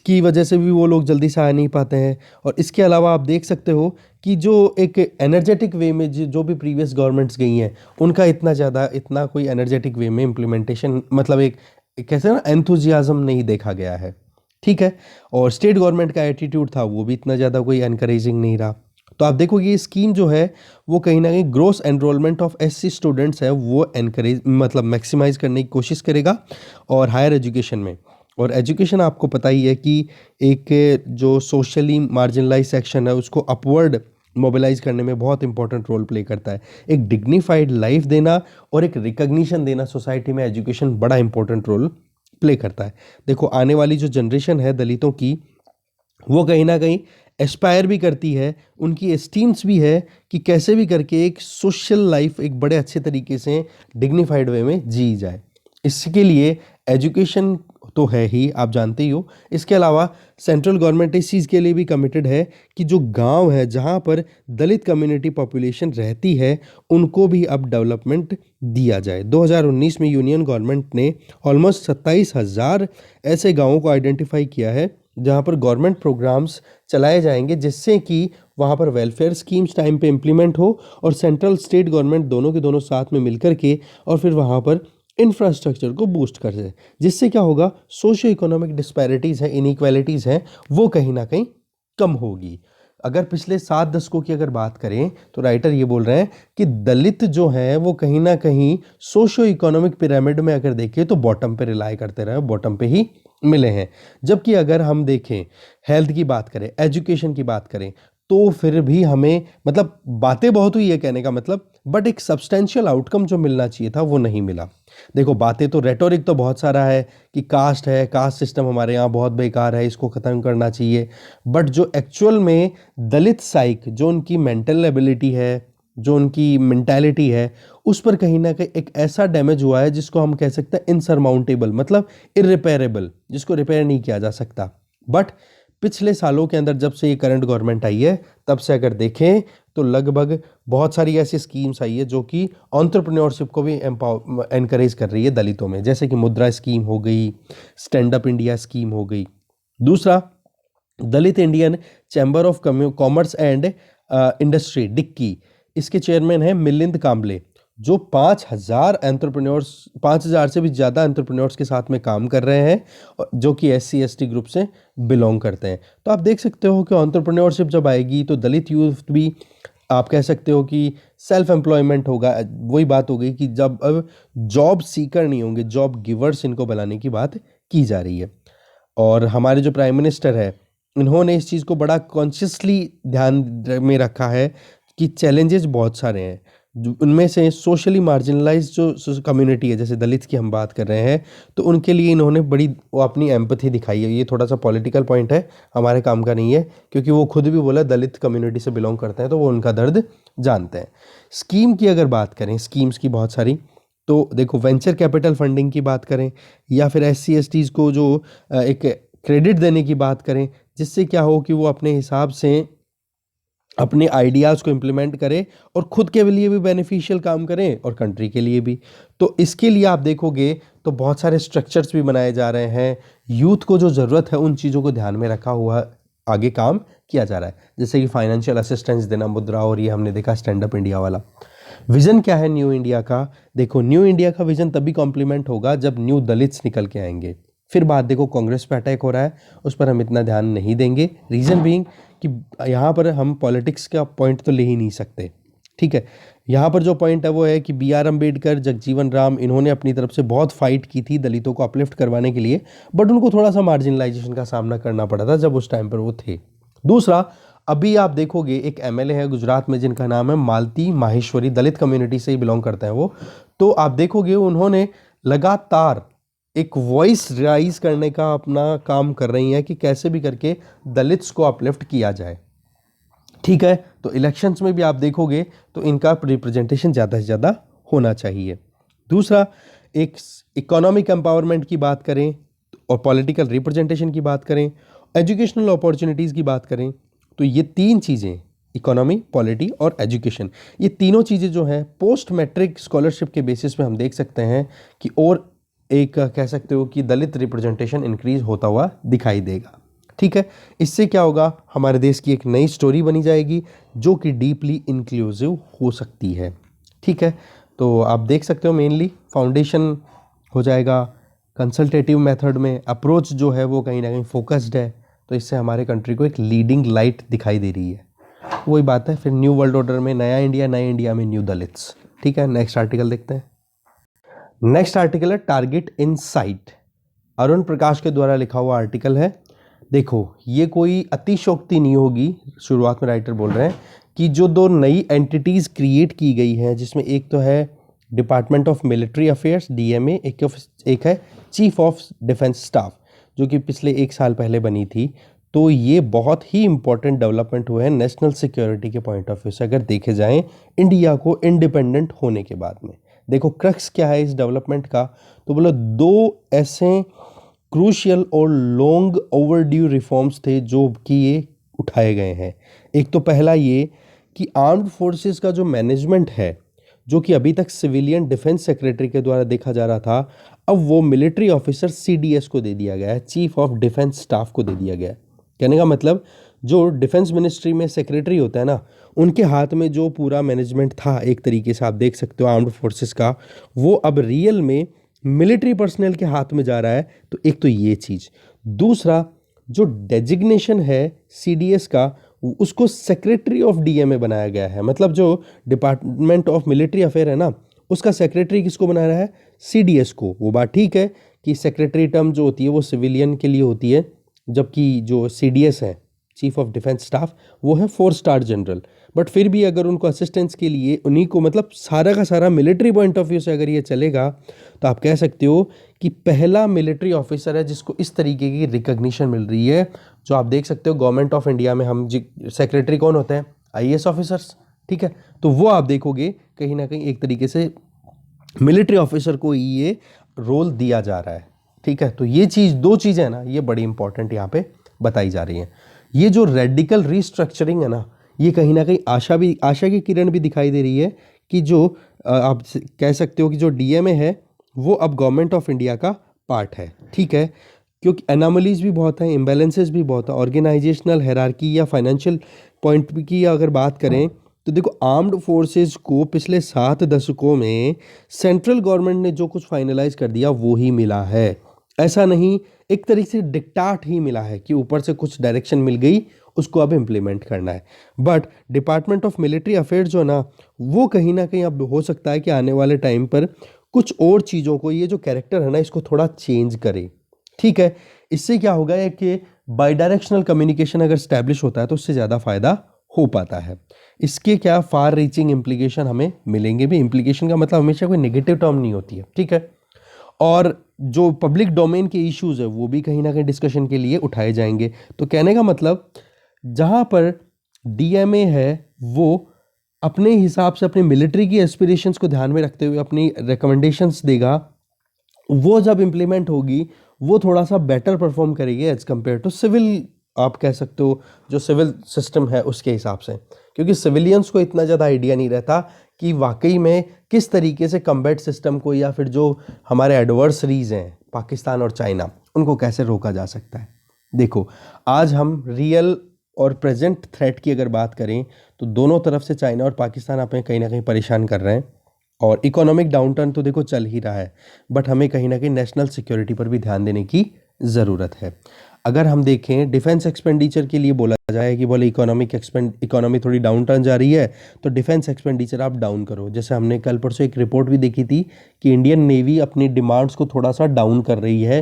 की वजह से भी वो लोग जल्दी से आ नहीं पाते हैं। और इसके अलावा आप देख सकते हो कि जो एक एनर्जेटिक वे में जो भी प्रीवियस गवर्नमेंट्स गई हैं उनका इतना कोई एनर्जेटिक वे में इम्प्लीमेंटेशन, मतलब एक कैसे ना एंथुजियाज्म नहीं देखा गया है। ठीक है। और स्टेट गवर्नमेंट का एटीट्यूड था वो भी इतना ज़्यादा कोई एनकरेजिंग नहीं रहा। तो आप देखोगे ये स्कीम जो है वो कहीं ना कहीं gross enrolment of SC students है वो एनकरेज, मतलब मैक्सिमाइज करने की कोशिश करेगा और हायर एजुकेशन में। और एजुकेशन आपको पता ही है कि एक जो सोशली मार्जिनलाइज सेक्शन है उसको अपवर्ड मोबिलाइज करने में बहुत इंपॉर्टेंट रोल प्ले करता है। एक डिग्निफाइड लाइफ देना और एक रिकग्निशन देना सोसाइटी में एजुकेशन बड़ा इंपॉर्टेंट रोल प्ले करता है। देखो आने वाली जो जनरेशन है दलितों की, वो कहीं ना कहीं एस्पायर भी करती है, उनकी एस्टीम्स भी है कि कैसे भी करके एक सोशल लाइफ एक बड़े अच्छे तरीके से डिग्निफाइड वे में जी जाए। इसके लिए एजुकेशन तो है ही, आप जानते ही हो। इसके अलावा सेंट्रल गवर्नमेंट इस चीज़ के लिए भी कमिटेड है कि जो गांव है जहां पर दलित कम्युनिटी पॉपुलेशन रहती है उनको भी अब डेवलपमेंट दिया जाए। 2019 में यूनियन गवर्नमेंट ने ऑलमोस्ट 27,000 ऐसे गाँवों को आइडेंटिफाई किया है जहाँ पर गवर्नमेंट प्रोग्राम्स चलाए जाएंगे जिससे कि वहाँ पर वेलफेयर स्कीम्स टाइम पे इम्प्लीमेंट हो और सेंट्रल स्टेट गवर्नमेंट दोनों के दोनों साथ में मिलकर के और फिर वहाँ पर इंफ्रास्ट्रक्चर को बूस्ट कर जाए, जिससे क्या होगा, सोशियो इकोनॉमिक डिस्पैरिटीज़ हैं, इनइक्वालिटीज़ हैं, वो कहीं ना कहीं कम होगी। अगर पिछले 7 दशकों की अगर बात करें तो राइटर ये बोल रहे हैं कि दलित जो है वो कहीं ना कहीं सोशियो इकोनॉमिक पिरामिड में अगर देखें तो बॉटम पे रिलाई करते रहे, बॉटम पे ही मिले हैं। जबकि अगर हम देखें हेल्थ की बात करें, एजुकेशन की बात करें, तो फिर भी हमें, मतलब बातें बहुत हुई है कहने का मतलब, बट एक सब्सटेंशियल आउटकम जो मिलना चाहिए था वो नहीं मिला। देखो बातें तो, रेटोरिक तो बहुत सारा है कि कास्ट है, कास्ट सिस्टम हमारे यहाँ बहुत बेकार है, इसको ख़त्म करना चाहिए। बट जो एक्चुअल में दलित साइक, जो उनकी मेंटल एबिलिटी है, जो उनकी मेंटालिटी है, उस पर कहीं ना कहीं एक ऐसा डैमेज हुआ है जिसको हम कह सकते हैं इनसरमाउंटेबल, मतलब इरिपेरेबल, जिसको रिपेयर नहीं किया जा सकता। बट पिछले सालों के अंदर जब से ये करंट गवर्नमेंट आई है तब से अगर देखें तो लगभग बहुत सारी ऐसी स्कीम्स आई है जो कि एंटरप्रेन्योरशिप को भी एनकरेज कर रही है दलितों में, जैसे कि मुद्रा स्कीम हो गई, स्टैंड अप इंडिया स्कीम हो गई। दूसरा, Dalit Indian Chamber of Commerce and Industry DICCI, इसके चेयरमैन हैं मिलिंद कांबले, जो 5,000 से भी ज़्यादा एंटरप्रेन्योर्स के साथ में काम कर रहे हैं जो कि SC ST ग्रुप से बिलोंग करते हैं। तो आप देख सकते हो कि एंटरप्रेन्योरशिप जब आएगी तो दलित यूथ भी, आप कह सकते हो कि सेल्फ एम्प्लॉयमेंट होगा। वही बात हो गई कि जब अब जॉब सीकर नहीं होंगे, जॉब गिवर्स इनको बनाने की बात की जा रही है। और हमारे जो प्राइम मिनिस्टर है, इन्होंने इस चीज़ को बड़ा कॉन्शियसली ध्यान में रखा है कि चैलेंजेस बहुत सारे हैं, उनमें से सोशली मार्जिनलाइज जो कम्युनिटी है, जैसे दलित की हम बात कर रहे हैं, तो उनके लिए इन्होंने बड़ी वो अपनी एम्पथी दिखाई है। ये थोड़ा सा पॉलिटिकल पॉइंट है, हमारे काम का नहीं है, क्योंकि वो खुद भी बोला दलित कम्युनिटी से बिलोंग करते हैं तो वो उनका दर्द जानते हैं। स्कीम की अगर बात करें, स्कीम्स की बहुत सारी, तो देखो वेंचर कैपिटल फंडिंग की बात करें या फिर SC STs को जो एक क्रेडिट देने की बात करें, जिससे क्या हो कि वो अपने हिसाब से अपने आइडियाज़ को इम्प्लीमेंट करें और खुद के लिए भी बेनिफिशियल काम करें और कंट्री के लिए भी। तो इसके लिए आप देखोगे तो बहुत सारे स्ट्रक्चर्स भी बनाए जा रहे हैं, यूथ को जो ज़रूरत है उन चीज़ों को ध्यान में रखा हुआ आगे काम किया जा रहा है, जैसे कि फाइनेंशियल असिस्टेंस देना, मुद्रा, और ये हमने देखा स्टैंड अप इंडिया वाला। विज़न क्या है न्यू इंडिया का? देखो न्यू इंडिया का विज़न तभी कॉम्प्लीमेंट होगा जब न्यू दलित्स निकल के आएंगे। फिर बात देखो कांग्रेस पे अटैक हो रहा है, उस पर हम इतना ध्यान नहीं देंगे, रीज़न बीइंग कि यहाँ पर हम पॉलिटिक्स का पॉइंट तो ले ही नहीं सकते। ठीक है, यहाँ पर जो पॉइंट है वो है कि BR अम्बेडकर, जगजीवन राम, इन्होंने अपनी तरफ से बहुत फाइट की थी दलितों को अपलिफ्ट करवाने के लिए, बट उनको थोड़ा सा मार्जिनलाइजेशन का सामना करना पड़ा था जब उस टाइम पर वो थे। दूसरा, अभी आप देखोगे एक MLA है गुजरात में जिनका नाम है मालती माहेश्वरी, दलित कम्युनिटी से ही बिलोंग करते हैं वो। तो आप देखोगे उन्होंने लगातार एक वॉइस राइज करने का अपना काम कर रही हैं कि कैसे भी करके दलित्स को अपलिफ्ट किया जाए। ठीक है, तो इलेक्शंस में भी आप देखोगे तो इनका रिप्रेजेंटेशन ज़्यादा से ज़्यादा होना चाहिए। दूसरा, एक इकोनॉमिक एम्पावरमेंट की बात करें और पॉलिटिकल रिप्रेजेंटेशन की बात करें, एजुकेशनल अपॉर्चुनिटीज़ की बात करें, तो ये तीन चीज़ें, इकोनॉमी, पॉलिटी और एजुकेशन, ये तीनों चीज़ें जो हैं पोस्ट मैट्रिक स्कॉलरशिप के बेसिस पे हम देख सकते हैं कि और एक कह सकते हो कि दलित रिप्रेजेंटेशन इंक्रीज होता हुआ दिखाई देगा। ठीक है, इससे क्या होगा, हमारे देश की एक नई स्टोरी बनी जाएगी जो कि डीपली इंक्लूसिव हो सकती है। ठीक है, तो आप देख सकते हो मेनली फाउंडेशन हो जाएगा, कंसल्टेटिव मेथड में अप्रोच जो है वो कहीं ना कहीं फोकस्ड है, तो इससे हमारे कंट्री को एक लीडिंग लाइट दिखाई दे रही है। वही बात है, फिर न्यू वर्ल्ड ऑर्डर में नया इंडिया, नए इंडिया में न्यू दलित्स। ठीक है, नेक्स्ट आर्टिकल देखते हैं। नेक्स्ट आर्टिकल है टारगेट इन साइट, अरुण प्रकाश के द्वारा लिखा हुआ आर्टिकल है। देखो, ये कोई अतिशयोक्ति नहीं होगी, शुरुआत में राइटर बोल रहे हैं कि जो दो नई एंटिटीज़ क्रिएट की गई हैं, जिसमें एक तो है department of military affairs DMA, एक है चीफ ऑफ डिफेंस स्टाफ, जो कि पिछले 1 साल पहले बनी थी। तो ये बहुत ही इंपॉर्टेंट डेवलपमेंट हुए हैं नेशनल सिक्योरिटी के पॉइंट ऑफ व्यू से अगर देखे जाएं, इंडिया को इंडिपेंडेंट होने के बाद में। देखो क्रक्स क्या है इस डेवलपमेंट का, तो बोलो दो ऐसे क्रूशियल और लॉन्ग ओवरड्यू रिफॉर्म्स थे जो कि ये उठाए गए हैं। एक तो पहला ये कि आर्म्ड फोर्सेस का जो मैनेजमेंट है, जो कि अभी तक सिविलियन डिफेंस सेक्रेटरी के द्वारा देखा जा रहा था, अब वो मिलिट्री ऑफिसर CDS को दे दिया गया है, चीफ ऑफ डिफेंस स्टाफ को दे दिया गया है। कहने का मतलब जो डिफेंस मिनिस्ट्री में सेक्रेटरी होता है ना, उनके हाथ में जो पूरा मैनेजमेंट था एक तरीके से आप देख सकते हो आर्म्ड फोर्सेस का, वो अब रियल में मिलिट्री पर्सनल के हाथ में जा रहा है। तो एक तो ये चीज़। दूसरा, जो डेजिग्नेशन है CDS का, उसको सेक्रेटरी ऑफ DMA बनाया गया है। मतलब जो डिपार्टमेंट ऑफ मिलिट्री अफेयर है ना, उसका सेक्रेटरी किसको बना रहा है, CDS को। वो बात ठीक है कि सेक्रेटरी टर्म जो होती है वो सिविलियन के लिए होती है, जबकि जो CDS है, चीफ ऑफ डिफेंस स्टाफ, वो है 4 स्टार जनरल। बट फिर भी अगर उनको असिस्टेंस के लिए उन्हीं को, मतलब सारा का सारा मिलिट्री पॉइंट ऑफ व्यू से अगर ये चलेगा, तो आप कह सकते हो कि पहला मिलिट्री ऑफिसर है जिसको इस तरीके की रिकग्निशन मिल रही है। जो आप देख सकते हो गवर्नमेंट ऑफ इंडिया में हम सेक्रेटरी कौन होते हैं, IAS ऑफिसर्स। ठीक है, तो वो आप देखोगे कहीं ना कहीं एक तरीके से मिलिट्री ऑफिसर को ये रोल दिया जा रहा है। ठीक है, तो ये चीज़, दो चीज़ें हैं ना, ये बड़ी इंपॉर्टेंट यहाँ पे बताई जा रही हैं। ये जो रेडिकल रीस्ट्रक्चरिंग है ना, ये कहीं ना कहीं आशा की किरण भी दिखाई दे रही है कि जो आप कह सकते हो कि जो DMA है वो अब गवर्नमेंट ऑफ इंडिया का पार्ट है। ठीक है, क्योंकि एनामलीज भी बहुत हैं, इम्बैलेंसेस भी बहुत हैं, ऑर्गेनाइजेशनल हायरार्की या फाइनेंशियल पॉइंट की अगर बात करें तो देखो आर्म्ड फोर्सेस को पिछले 7 दशकों में सेंट्रल गवर्नमेंट ने जो कुछ फाइनलाइज कर दिया वो ही मिला है। ऐसा नहीं, एक तरीके से डिक्टाट ही मिला है कि ऊपर से कुछ डायरेक्शन मिल गई, उसको अब इम्प्लीमेंट करना है। But department of military affairs जो है ना, वो कहीं ना कहीं अब हो सकता है कि आने वाले टाइम पर कुछ और चीज़ों को, ये जो कैरेक्टर है ना, इसको थोड़ा चेंज करे। ठीक है, इससे क्या होगा है कि बाई डायरेक्शनल कम्युनिकेशन अगर स्टैब्लिश होता है तो उससे ज़्यादा फायदा हो पाता है। इसके क्या फार रीचिंग इम्प्लीकेशन हमें मिलेंगे भी। इम्प्लीकेशन का मतलब हमेशा कोई नेगेटिव टर्म नहीं होती है। ठीक है, और जो पब्लिक डोमेन के इश्यूज है वो भी कहीं ना कहीं डिस्कशन के लिए उठाए जाएंगे। तो कहने का मतलब जहाँ पर DMA है वो अपने हिसाब से अपने मिलिट्री की एस्पिरेशंस को ध्यान में रखते हुए अपनी रिकमेंडेशंस देगा, वो जब इम्प्लीमेंट होगी वो थोड़ा सा बेटर परफॉर्म करेगी एज कम्पेयर टू सिविल, आप कह सकते हो जो सिविल सिस्टम है उसके हिसाब से। क्योंकि सिविलियंस को इतना ज़्यादा आइडिया नहीं रहता कि वाकई में किस तरीके से कम्बैट सिस्टम को या फिर जो हमारे एडवर्सरीज हैं पाकिस्तान और चाइना, उनको कैसे रोका जा सकता है। देखो, आज हम रियल और प्रेजेंट थ्रेट की अगर बात करें तो दोनों तरफ से चाइना और पाकिस्तान हमें कहीं ना कहीं परेशान कर रहे हैं। और इकोनॉमिक डाउनटर्न तो देखो चल ही रहा है, बट हमें कहीं ना कहीं नेशनल सिक्योरिटी पर भी ध्यान देने की ज़रूरत है। अगर हम देखें डिफेंस एक्सपेंडिचर के लिए बोला जाए कि बोले इकोनॉमी थोड़ी डाउन टर्न जा रही है तो डिफेंस एक्सपेंडिचर आप डाउन करो। जैसे हमने कल परसों एक रिपोर्ट भी देखी थी कि इंडियन नेवी अपनी डिमांड्स को थोड़ा सा डाउन कर रही है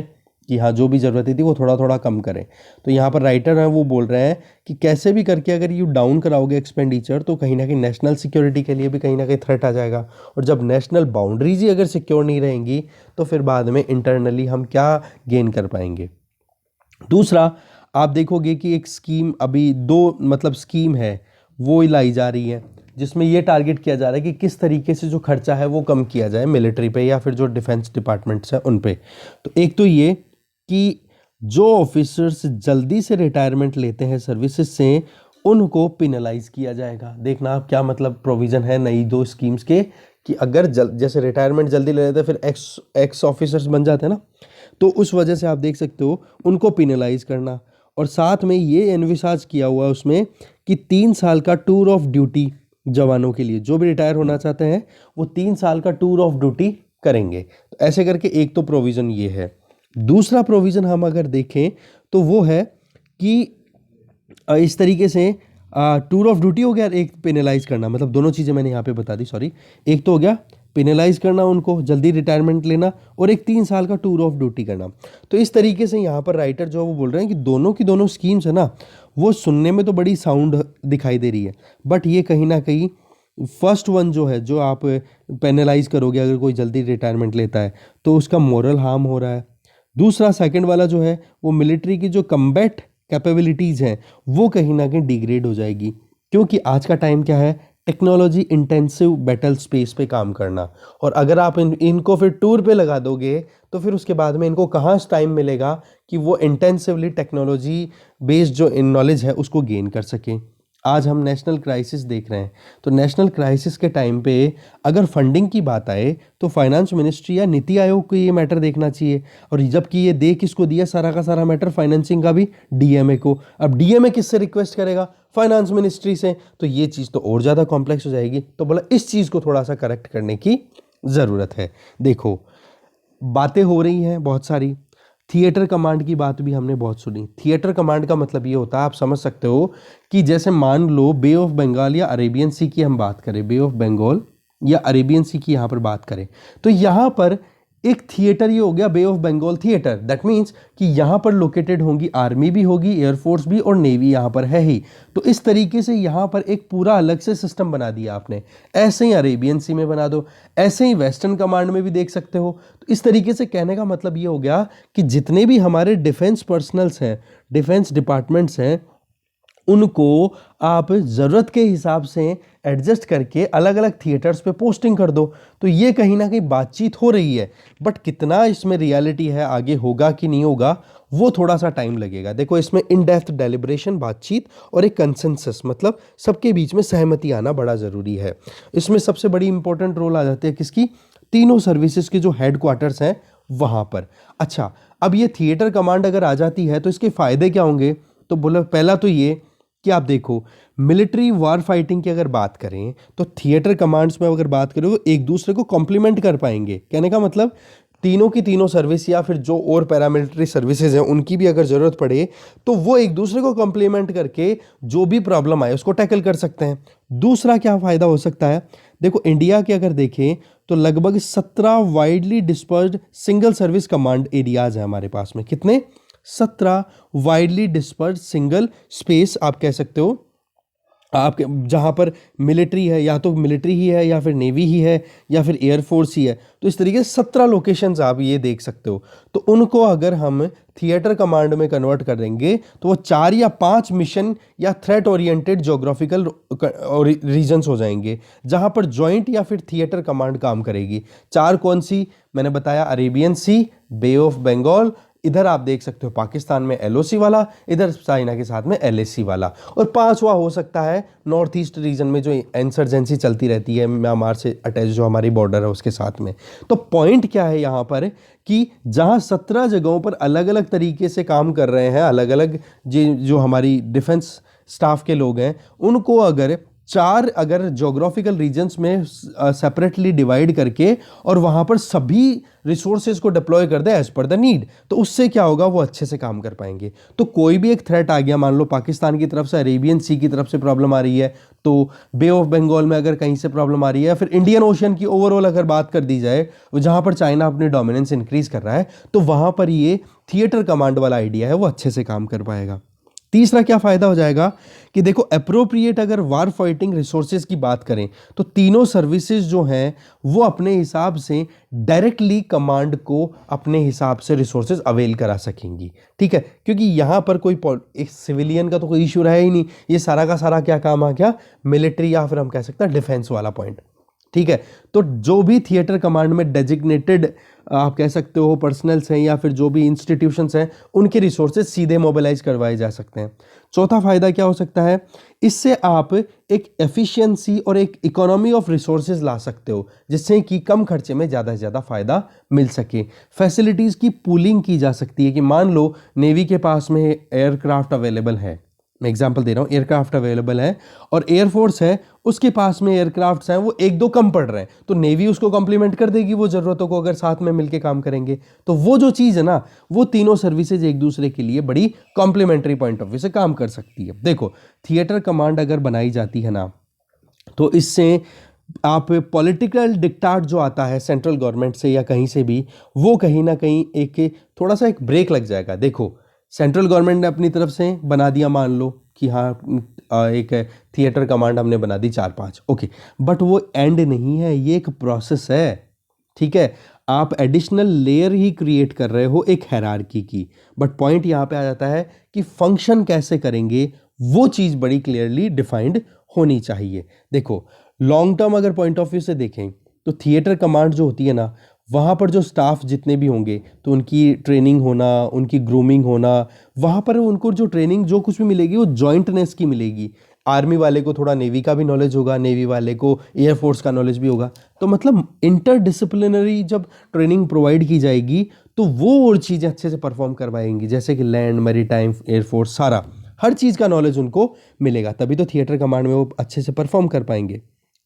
कि हाँ जो भी ज़रूरतें थी वो थोड़ा थोड़ा कम करें। तो यहाँ पर राइटर हैं वो बोल रहे हैं कि कैसे भी करके अगर यू डाउन कराओगे एक्सपेंडिचर तो कहीं ना कहीं नेशनल सिक्योरिटी के लिए भी कहीं ना कहीं थ्रेट आ जाएगा, और जब नेशनल बाउंड्रीज ही अगर सिक्योर नहीं रहेंगी तो फिर बाद में इंटरनली हम क्या गेन कर पाएंगे। दूसरा, आप देखोगे कि एक स्कीम अभी दो मतलब स्कीम है वो लाई जा रही है, जिसमें ये टारगेट किया जा रहा है कि किस तरीके से जो खर्चा है वो कम किया जाए मिलिट्री पे या फिर जो डिफेंस डिपार्टमेंट्स हैं उन पे। तो एक तो ये कि जो ऑफिसर्स जल्दी से रिटायरमेंट लेते हैं सर्विसेज से उनको पिनलाइज किया जाएगा। देखना आप क्या मतलब प्रोविज़न है नई दो स्कीम्स के, कि अगर जैसे रिटायरमेंट जल्दी ले लेते हैं फिर एक्स ऑफिसर्स बन जाते हैं ना, तो उस वजह से आप देख सकते हो उनको पिनलाइज करना। और साथ में ये एनविसाज किया हुआ है उसमें कि 3 साल का टूर ऑफ ड्यूटी जवानों के लिए, जो भी रिटायर होना चाहते हैं वो 3 साल का टूर ऑफ ड्यूटी करेंगे। तो ऐसे करके एक तो प्रोविज़न ये है। दूसरा प्रोविज़न हम अगर देखें तो वो है कि इस तरीके से टूर ऑफ ड्यूटी हो गया, एक पेनलाइज करना, मतलब दोनों चीज़ें मैंने यहाँ पे बता दी, सॉरी। एक तो हो गया पेनलाइज करना उनको, जल्दी रिटायरमेंट लेना, और एक 3 साल का टूर ऑफ ड्यूटी करना। तो इस तरीके से यहाँ पर राइटर जो है वो बोल रहे हैं कि दोनों की दोनों स्कीम्स है ना, वो सुनने में तो बड़ी साउंड दिखाई दे रही है, बट ये कहीं ना कहीं फर्स्ट वन जो है, जो आप पेनलाइज करोगे अगर कोई जल्दी रिटायरमेंट लेता है तो उसका मोरल हार्म हो रहा है। दूसरा सेकंड वाला जो है वो मिलिट्री की जो कम्बैट कैपेबिलिटीज़ हैं वो कहीं ना कहीं डिग्रेड हो जाएगी, क्योंकि आज का टाइम क्या है, टेक्नोलॉजी इंटेंसिव बैटल स्पेस पे काम करना, और अगर आप इनको फिर टूर पे लगा दोगे तो फिर उसके बाद में इनको कहाँ टाइम मिलेगा कि वो इंटेंसिवली टेक्नोलॉजी बेस्ड जो नॉलेज है उसको गेन कर सकें। आज हम नेशनल क्राइसिस देख रहे हैं, तो नेशनल क्राइसिस के टाइम पे अगर फंडिंग की बात आए तो फाइनेंस मिनिस्ट्री या नीति आयोग को ये मैटर देखना चाहिए, और जबकि ये दे किसको दिया सारा का सारा मैटर फाइनेंसिंग का भी डीएमए को। अब डीएमए किससे रिक्वेस्ट करेगा, फाइनेंस मिनिस्ट्री से, तो ये चीज़ तो और ज़्यादा कॉम्प्लेक्स हो जाएगी। तो बोला इस चीज़ को थोड़ा सा करेक्ट करने की ज़रूरत है। देखो बातें हो रही हैं बहुत सारी, थिएटर कमांड की बात भी हमने बहुत सुनी। थिएटर कमांड का मतलब ये होता है, आप समझ सकते हो कि जैसे मान लो बे ऑफ बंगाल या अरेबियन सी की हम बात करें, बे ऑफ बंगाल या अरेबियन सी की यहाँ पर बात करें, तो यहाँ पर एक थिएटर ये हो गया Bay of Bengal theatre. That means कि यहाँ पर लोकेटेड होंगी, आर्मी भी होगी, एयरफोर्स भी, और नेवी यहाँ पर है ही। तो इस तरीके से यहाँ पर एक पूरा अलग से सिस्टम बना दिया आपने। ऐसे ही अरेबियन सी में बना दो, ऐसे ही वेस्टर्न कमांड में भी देख सकते हो। तो इस तरीके से कहने का मतलब ये हो गया कि जितने भी हमारे डिफेंस पर्सनल्स हैं, डिफेंस डिपार्टमेंट्स हैं, उनको आप ज़रूरत के हिसाब से एडजस्ट करके अलग अलग थिएटर्स पे पोस्टिंग कर दो। तो ये कहीं ना कहीं बातचीत हो रही है, बट कितना इसमें रियलिटी है, आगे होगा कि नहीं होगा, वो थोड़ा सा टाइम लगेगा। देखो इसमें इन डेप्थ डेलिब्रेशन, बातचीत और एक कंसेंसस, मतलब सबके बीच में सहमति आना बड़ा ज़रूरी है। इसमें सबसे बड़ी इंपॉर्टेंट रोल आ जाती है किसकी, तीनों सर्विसेज के जो हेड क्वार्टर्स हैं वहाँ पर। अच्छा, अब ये थिएटर कमांड अगर आ जाती है तो इसके फ़ायदे क्या होंगे, तो बोला पहला तो ये कि आप देखो मिलिट्री वार फाइटिंग की अगर बात करें तो थिएटर कमांड्स में अगर बात करें तो एक दूसरे को कॉम्प्लीमेंट कर पाएंगे। कहने का मतलब तीनों की तीनों सर्विस या फिर जो और पैरामिलिट्री सर्विसेज हैं उनकी भी अगर ज़रूरत पड़े तो वो एक दूसरे को कॉम्प्लीमेंट करके जो भी प्रॉब्लम आए उसको टैकल कर सकते हैं। दूसरा क्या फ़ायदा हो सकता है, देखो इंडिया के अगर देखें तो लगभग 17 widely dispersed single service command areas हैं हमारे पास में। कितने, 17 वाइडली डिस्पर्स्ड सिंगल स्पेस आप कह सकते हो आपके, जहाँ पर मिलिट्री है, या तो मिलिट्री ही है या फिर नेवी ही है या फिर एयरफोर्स ही है। तो इस तरीके से 17 लोकेशंस आप ये देख सकते हो। तो उनको अगर हम थिएटर कमांड में कन्वर्ट कर देंगे तो वो 4 या 5 मिशन या थ्रेट ओरिएंटेड जोग्राफिकल रीजन्स हो जाएंगे जहाँ पर जॉइंट या फिर थिएटर कमांड काम करेगी। 4 कौन सी, मैंने बताया Arabian Sea, Bay of Bengal, इधर आप देख सकते हो पाकिस्तान में एलओसी वाला, इधर चाइना के साथ में एलएसी वाला, और 5वां हो सकता है नॉर्थ ईस्ट रीजन में जो इंसर्जेंसी चलती रहती है म्यांमार से अटैच जो हमारी बॉर्डर है उसके साथ में। तो पॉइंट क्या है यहाँ पर कि जहाँ 17 जगहों पर अलग अलग तरीके से काम कर रहे हैं, अलग अलग जो हमारी डिफेंस स्टाफ के लोग हैं, उनको अगर 4 अगर ज्योग्राफिकल रीजन्स में सेपरेटली डिवाइड करके और वहां पर सभी रिसोर्सेज को डिप्लॉय कर दे एज पर द नीड, तो उससे क्या होगा, वो अच्छे से काम कर पाएंगे। तो कोई भी एक थ्रेट आ गया, मान लो पाकिस्तान की तरफ से, अरेबियन सी की तरफ से प्रॉब्लम आ रही है, तो बे ऑफ बंगाल में अगर कहीं से प्रॉब्लम आ रही है, या फिर इंडियन ओशन की ओवरऑल अगर बात कर दी जाए, जहां पर चाइना अपनी डोमिनेंस इंक्रीज कर रहा है, तो वहां पर ये थिएटर कमांड वाला आइडिया है वो अच्छे से काम कर पाएगा। तीसरा क्या फायदा हो जाएगा कि देखो, अप्रोप्रिएट अगर वार फाइटिंग रिसोर्सेज की बात करें तो तीनों सर्विसेज जो हैं वो अपने हिसाब से डायरेक्टली कमांड को अपने हिसाब से रिसोर्सेज अवेल करा सकेंगी। ठीक है, क्योंकि यहां पर कोई एक सिविलियन का तो कोई इशू रहा ही नहीं, ये सारा का सारा क्या काम आ गया, मिलिट्री या फिर हम कह सकते हैं डिफेंस वाला पॉइंट। ठीक है, तो जो भी थिएटर कमांड में डेजिग्नेटेड आप कह सकते हो पर्सनल्स हैं या फिर जो भी इंस्टीट्यूशंस हैं, उनके रिसोर्सेज सीधे मोबिलाइज करवाए जा सकते हैं। चौथा फायदा क्या हो सकता है, इससे आप एक एफिशिएंसी और एक इकोनॉमी ऑफ रिसोर्सेज ला सकते हो, जिससे कि कम खर्चे में ज़्यादा से ज़्यादा फायदा मिल सके। फैसिलिटीज़ की पूलिंग की जा सकती है कि मान लो नेवी के पास में एयरक्राफ्ट अवेलेबल है, मैं एग्जांपल दे रहा हूँ, एयरक्राफ्ट अवेलेबल है और एयरफोर्स है उसके पास में एयरक्राफ्ट्स हैं, वो एक दो कम पड़ रहे हैं, तो नेवी उसको कॉम्प्लीमेंट कर देगी वो ज़रूरतों को, अगर साथ में मिलके काम करेंगे तो वो जो चीज़ है ना, वो तीनों सर्विसेज एक दूसरे के लिए बड़ी कॉम्प्लीमेंट्री पॉइंट ऑफ व्यू से काम कर सकती है। देखो, थिएटर कमांड अगर बनाई जाती है ना, तो इससे आप पॉलिटिकल डिक्टाट जो आता है सेंट्रल गवर्नमेंट से या कहीं से भी, वो कहीं ना कहीं एक थोड़ा सा एक ब्रेक लग जाएगा। देखो, सेंट्रल गवर्नमेंट ने अपनी तरफ से बना दिया, मान लो कि हाँ एक थिएटर कमांड हमने बना दी 4-5, ओके, बट वो एंड नहीं है, ये एक प्रोसेस है। ठीक है, आप एडिशनल लेयर ही क्रिएट कर रहे हो एक हायरार्की की, बट पॉइंट यहाँ पे आ जाता है कि फंक्शन कैसे करेंगे, वो चीज़ बड़ी क्लियरली डिफाइंड होनी चाहिए। देखो, लॉन्ग टर्म अगर पॉइंट ऑफ व्यू से देखें तो थिएटर कमांड जो होती है ना, वहाँ पर जो स्टाफ जितने भी होंगे तो उनकी ट्रेनिंग होना, उनकी ग्रूमिंग होना, वहाँ पर उनको जो ट्रेनिंग जो कुछ भी मिलेगी वो जॉइंटनेस की मिलेगी। आर्मी वाले को थोड़ा नेवी का भी नॉलेज होगा, नेवी वाले को एयरफोर्स का नॉलेज भी होगा, तो मतलब इंटरडिसिप्लिनरी जब ट्रेनिंग प्रोवाइड की जाएगी तो वो और चीज़ें अच्छे से परफॉर्म करवाएंगी, जैसे कि लैंड, मैरीटाइम, एयरफोर्स, सारा हर चीज़ का नॉलेज उनको मिलेगा, तभी तो थिएटर कमांड में वो अच्छे से परफॉर्म कर पाएंगे।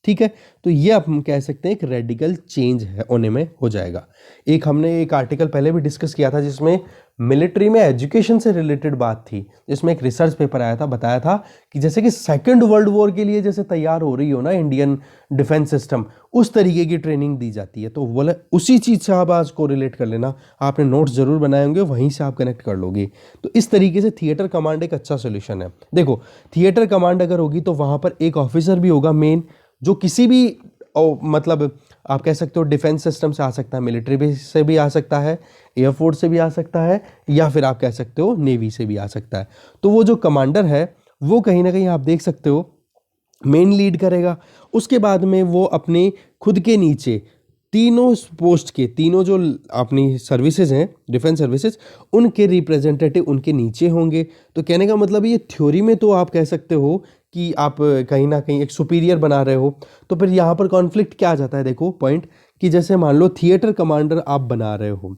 ठीक है, तो ये आप हम कह सकते हैं एक रेडिकल चेंज है होने में हो जाएगा। एक हमने एक आर्टिकल पहले भी डिस्कस किया था जिसमें मिलिट्री में एजुकेशन से रिलेटेड बात थी, जिसमें एक रिसर्च पेपर आया था, बताया था कि जैसे कि सेकंड वर्ल्ड वॉर के लिए जैसे तैयार हो रही हो ना इंडियन डिफेंस सिस्टम, उस तरीके की ट्रेनिंग दी जाती है। तो बोले उसी चीज़ से आप आज को रिलेट कर लेना, आपने नोट्स जरूर बनाए होंगे, वहीं से आप कनेक्ट कर लोगे। तो इस तरीके से थिएटर कमांड एक अच्छा सोल्यूशन है। देखो, थिएटर कमांड अगर होगी तो वहाँ पर एक ऑफिसर भी होगा मेन, जो किसी भी मतलब आप कह सकते हो डिफेंस सिस्टम से आ सकता है, मिलिट्री से भी आ सकता है, एयरफोर्स से भी आ सकता है, या फिर आप कह सकते हो नेवी से भी आ सकता है। तो वो जो कमांडर है वो कहीं ना कहीं आप देख सकते हो मेन लीड करेगा। उसके बाद में वो अपने खुद के नीचे तीनों पोस्ट के तीनों जो अपनी सर्विसेज हैं, डिफेंस सर्विसेज, उनके रिप्रेजेंटेटिव उनके नीचे होंगे। तो कहने का मतलब ये थ्योरी में तो आप कह सकते हो कि आप कहीं ना कहीं एक सुपीरियर बना रहे हो। तो फिर यहाँ पर कॉन्फ्लिक्ट क्या आ जाता है, देखो पॉइंट, कि जैसे मान लो थिएटर कमांडर आप बना रहे हो,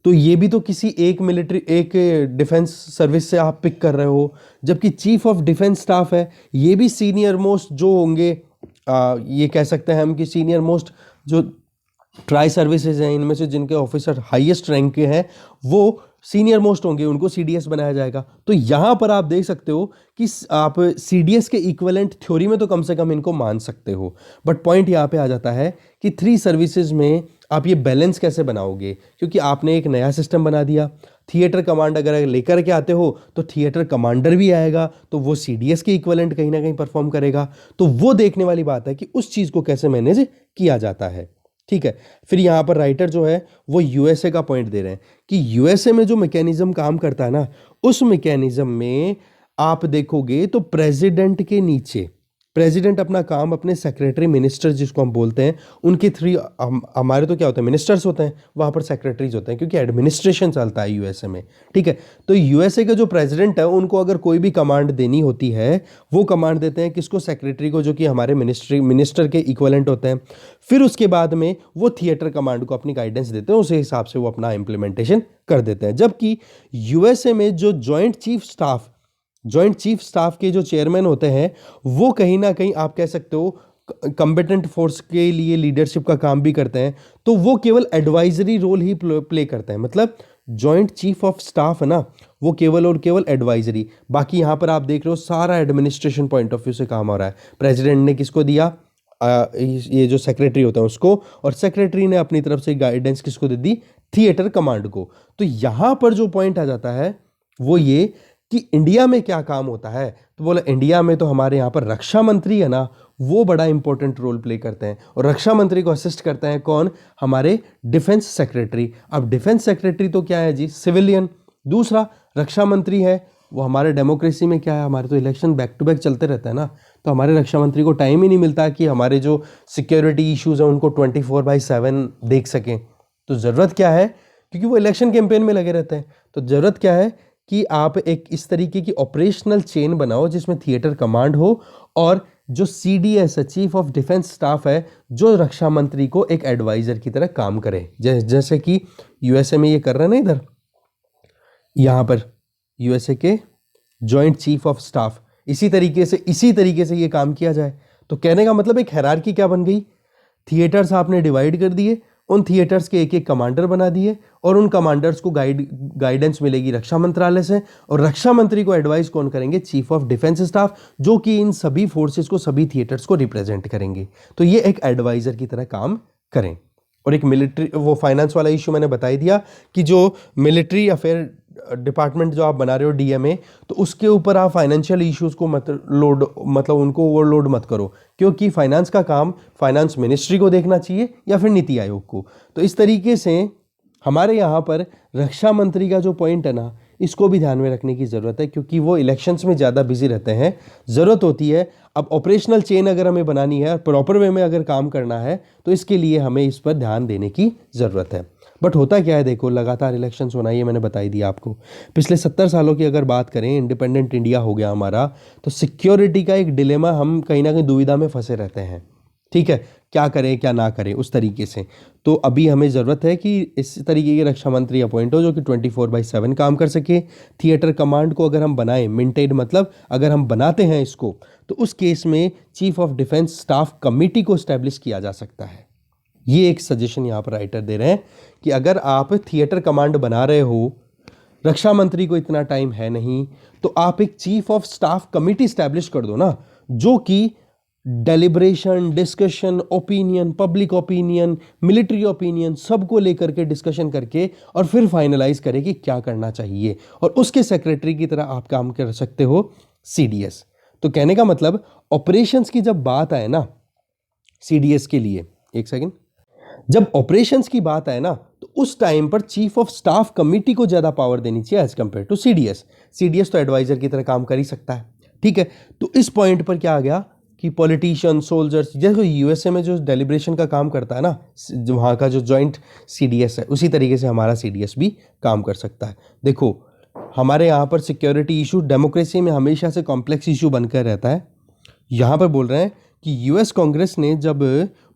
तो ये भी तो किसी एक मिलिट्री एक डिफेंस सर्विस से आप पिक कर रहे हो, जबकि चीफ ऑफ डिफेंस स्टाफ है, ये भी सीनियर मोस्ट जो होंगे, ये कह सकते हैं हम कि सीनियर मोस्ट जो ट्राई सर्विसेज हैं, इनमें से जिनके ऑफिसर हाईएस्ट रैंक के हैं वो सीनियर मोस्ट होंगे, उनको सीडीएस बनाया जाएगा। तो यहाँ पर आप देख सकते हो कि आप सीडीएस के इक्विवेलेंट थ्योरी में तो कम से कम इनको मान सकते हो, बट पॉइंट यहाँ पे आ जाता है कि 3 सर्विसेज में आप ये बैलेंस कैसे बनाओगे, क्योंकि आपने एक नया सिस्टम बना दिया। थिएटर कमांड अगर लेकर के आते हो तो थिएटर कमांडर भी आएगा, तो वो सीडीएस के इक्विवेलेंट कहीं ना कहीं परफॉर्म करेगा। तो वो देखने वाली बात है कि उस चीज़ को कैसे मैनेज किया जाता है। ठीक है, फिर यहाँ पर राइटर जो है वो यूएसए का पॉइंट दे रहे हैं कि यूएसए में जो मैकेनिज्म काम करता है ना, उस मैकेनिज्म में आप देखोगे तो प्रेसिडेंट के नीचे प्रेसिडेंट अपना काम अपने सेक्रेटरी मिनिस्टर जिसको हम बोलते हैं उनके हमारे तो क्या होता है, मिनिस्टर्स होते हैं, वहाँ पर सेक्रेटरीज होते हैं, क्योंकि एडमिनिस्ट्रेशन चलता है यूएसए में। ठीक है, तो यूएसए के जो प्रेसिडेंट है उनको अगर कोई भी कमांड देनी होती है, वो कमांड देते हैं किसको, सेक्रेटरी को, जो कि हमारे मिनिस्टर के इक्वलेंट होते हैं। फिर उसके बाद में वो थिएटर कमांड को अपनी गाइडेंस देते हैं, उसी हिसाब से वो अपना इम्प्लीमेंटेशन कर देते हैं। जबकि यूएसए में जो joint chief staff joint chief staff के जो चेयरमैन होते हैं वो कहीं ना कहीं आप कह सकते हो कम्बेटेंट फोर्स के लिए लीडरशिप का काम भी करते हैं, तो वो केवल एडवाइजरी रोल ही प्ले करते हैं। मतलब जॉइंट चीफ ऑफ स्टाफ है ना, वो केवल और केवल एडवाइजरी, बाकी यहाँ पर आप देख रहे हो सारा एडमिनिस्ट्रेशन पॉइंट ऑफ व्यू से काम हो रहा है। प्रेसिडेंट ने किसको दिया, ये जो सेक्रेटरी होता है उसको, और सेक्रेटरी ने अपनी तरफ से गाइडेंस किसको दे दी, थिएटर कमांड को। तो यहाँ पर जो पॉइंट आ जाता है वो ये कि इंडिया में क्या काम होता है, तो बोला इंडिया में तो हमारे यहाँ पर रक्षा मंत्री है ना, वो बड़ा इंपॉर्टेंट रोल प्ले करते हैं, और रक्षा मंत्री को असिस्ट करते हैं कौन, हमारे डिफेंस सेक्रेटरी। अब डिफेंस सेक्रेटरी तो क्या है जी, सिविलियन। दूसरा रक्षा मंत्री है वो हमारे डेमोक्रेसी में क्या है, हमारे तो इलेक्शन बैक टू बैक चलते रहता है ना, तो हमारे रक्षा मंत्री को टाइम ही नहीं मिलता कि हमारे जो सिक्योरिटी इश्यूज हैं उनको 24/7 देख सकें। तो ज़रूरत क्या है, क्योंकि वो इलेक्शन कैंपेन में लगे रहते हैं, तो ज़रूरत क्या है कि आप एक इस तरीके की ऑपरेशनल चेन बनाओ जिसमें थिएटर कमांड हो, और जो CDS है, चीफ ऑफ डिफेंस स्टाफ है, जो रक्षा मंत्री को एक एडवाइजर की तरह काम करे। जैसे कि USA में ये कर रहे हैं ना, इधर यहाँ पर USA के जॉइंट चीफ ऑफ स्टाफ, इसी तरीके से ये काम किया जाए। तो कहने का मतलब एक हायरार्की क्या बन गई, थिएटर्स आपने डिवाइड कर दिए, उन थिएटर्स के एक एक कमांडर बना दिए, और उन कमांडर्स को गाइडेंस मिलेगी रक्षा मंत्रालय से, और रक्षा मंत्री को एडवाइस कौन करेंगे, चीफ ऑफ डिफेंस स्टाफ, जो कि इन सभी फोर्सेस को, सभी थिएटर्स को रिप्रेजेंट करेंगे। तो ये एक एडवाइजर की तरह काम करें। और एक मिलिट्री, वो फाइनेंस वाला इशू मैंने बता ही दिया कि जो मिलिट्री अफेयर डिपार्टमेंट जो आप बना रहे हो DMA, तो उसके ऊपर आप फाइनेंशियल इश्यूज को मतलब उनको ओवरलोड मत करो, क्योंकि फाइनेंस का काम फाइनेंस मिनिस्ट्री को देखना चाहिए या फिर नीति आयोग को। तो इस तरीके से हमारे यहाँ पर रक्षा मंत्री का जो पॉइंट है ना, इसको भी ध्यान में रखने की ज़रूरत है, क्योंकि वो इलेक्शंस में ज़्यादा बिजी रहते हैं। ज़रूरत होती है अब ऑपरेशनल चेन अगर हमें बनानी है, प्रॉपर वे में अगर काम करना है, तो इसके लिए हमें इस पर ध्यान देने की ज़रूरत है। बट होता क्या है, देखो लगातार इलेक्शंस होना, ये मैंने बता ही दिया आपको। पिछले 70 सालों की अगर बात करें, इंडिपेंडेंट इंडिया हो गया हमारा, तो सिक्योरिटी का एक डिलेमा, हम कहीं ना कहीं दुविधा में फंसे रहते हैं। ठीक है, क्या करें क्या ना करें उस तरीके से। तो अभी हमें ज़रूरत है कि इस तरीके के रक्षा मंत्री अपॉइंट हो जो कि 24/7 काम कर सके। थिएटर कमांड को अगर हम बनाएं, मेंटेन मतलब अगर हम बनाते हैं इसको, तो उस केस में chief of defence staff committee को स्टैब्लिश किया जा सकता है। ये एक सजेशन यहाँ पर राइटर दे रहे हैं कि अगर आप थिएटर कमांड बना रहे हो, रक्षा मंत्री को इतना टाइम है नहीं, तो आप एक chief of staff committee establish कर दो ना, जो कि deliberation, discussion, opinion, public opinion, military opinion सबको लेकर के डिस्कशन करके और फिर फाइनलाइज करे कि क्या करना चाहिए, और उसके सेक्रेटरी की तरह आप काम कर सकते हो CDS। तो कहने का मतलब ऑपरेशंस की जब बात आए ना CDS के लिए, एक सेकंड, जब ऑपरेशंस की बात आए ना, तो उस टाइम पर चीफ ऑफ स्टाफ कमेटी को ज्यादा पावर देनी चाहिए as compare to CDS। CDS तो एडवाइजर की तरह काम कर ही सकता है। ठीक है, तो इस पॉइंट पर क्या आ गया कि पॉलिटिशियन, सोल्जर्स, जैसे USA में जो डेलिब्रेशन का काम करता है ना, जो वहाँ का जो जॉइंट CDS है, उसी तरीके से हमारा CDS भी काम कर सकता है। देखो हमारे यहाँ पर सिक्योरिटी इशू डेमोक्रेसी में हमेशा से कॉम्प्लेक्स इशू बनकर रहता है। यहाँ पर बोल रहे हैं कि US कांग्रेस ने जब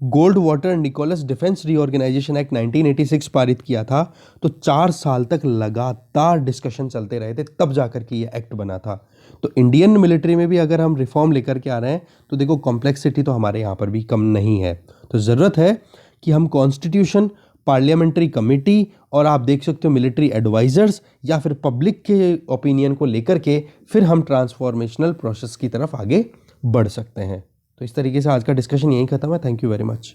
Goldwater Nichols Defense Reorganization Act 1986 पारित किया था, तो 4 साल तक लगातार डिस्कशन चलते रहे थे, तब जाकर के ये एक्ट बना था। तो इंडियन मिलिट्री में भी अगर हम रिफॉर्म लेकर के आ रहे हैं, तो देखो कॉम्प्लेक्सिटी तो हमारे यहाँ पर भी कम नहीं है। तो ज़रूरत है कि हम कॉन्स्टिट्यूशन, पार्लियामेंट्री कमेटी, और आप देख सकते हो मिलिट्री एडवाइजर्स या फिर पब्लिक के ओपिनियन को लेकर के फिर हम ट्रांसफॉर्मेशनल प्रोसेस की तरफ आगे बढ़ सकते हैं। तो इस तरीके से आज का डिस्कशन यहीं खत्म है। Thank you very much.